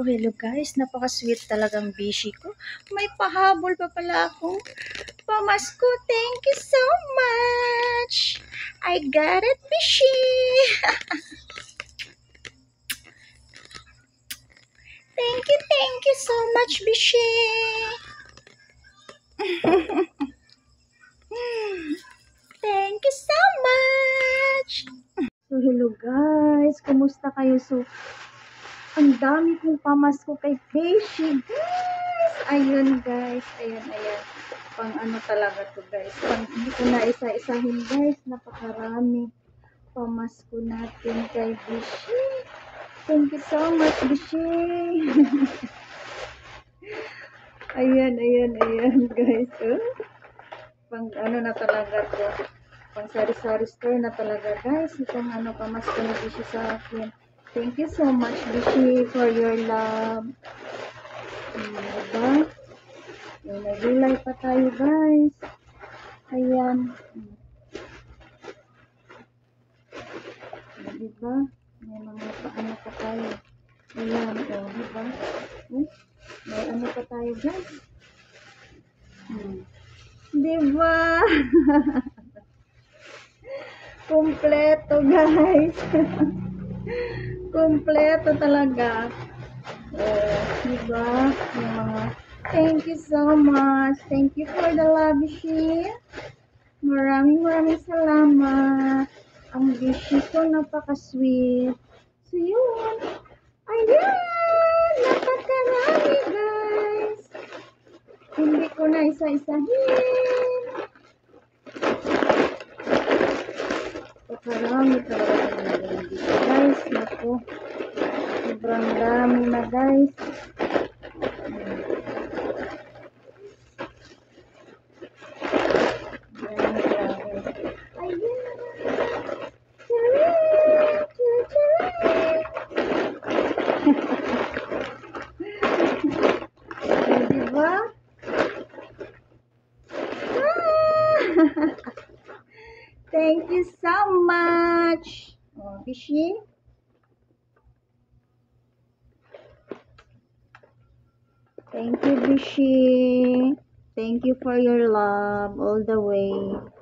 Oh, hello guys. Napaka-sweet talagang bishi ko. May pahabol pa pala akong pamasko. Thank you so much. I got it, bishi. Thank you so much, bishi. Thank you so much. So, hello guys. Kumusta kayo? So, ang dami kong pamasko kay Beshi, guys. Ayun, guys. Ayan. Pang ano talaga to, guys. Pang hindi ko na isa-isahin, guys. Napakarami pamasko natin kay Beshi. Thank you so much, Beshi. ayan, guys. Oh. Pang ano na talaga to. Pang sari-sari store na talaga, guys. Itong ano pamasko ni Beshi sa akin. Thank you so much, Bishi, for your love. Diba? May nagulay pa tayo, guys. Ayan. Diba? May mga paano pa tayo. Ayan. O, diba? May ano pa tayo, guys. Diba? Kompleto, guys. Kompleto talaga. Diba? Yung mga thank you so much. Thank you for the love, Bishi. Maraming salamat. Ang Bishi ko napaka-sweet. So, yun. Ayan! Napakarami, guys. Hindi ko na isa-isahin. Napakarami talaga ng Bishi, guys. Naku. Sobrang dami na, guys. Diba? Thank you so much. Oh, Bishi. Thank you, Bishi. Thank you for your love all the way.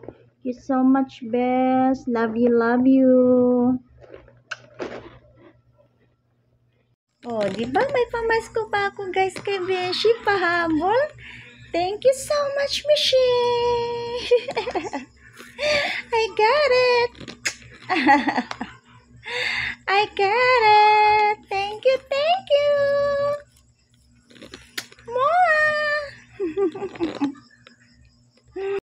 Thank you so much, Bess. Love you. Oh, di ba may pamasko pa ako, guys, kay Beshi, pahabol? Thank you so much, Bishi. I got it. I got it. Thank you. Mwah.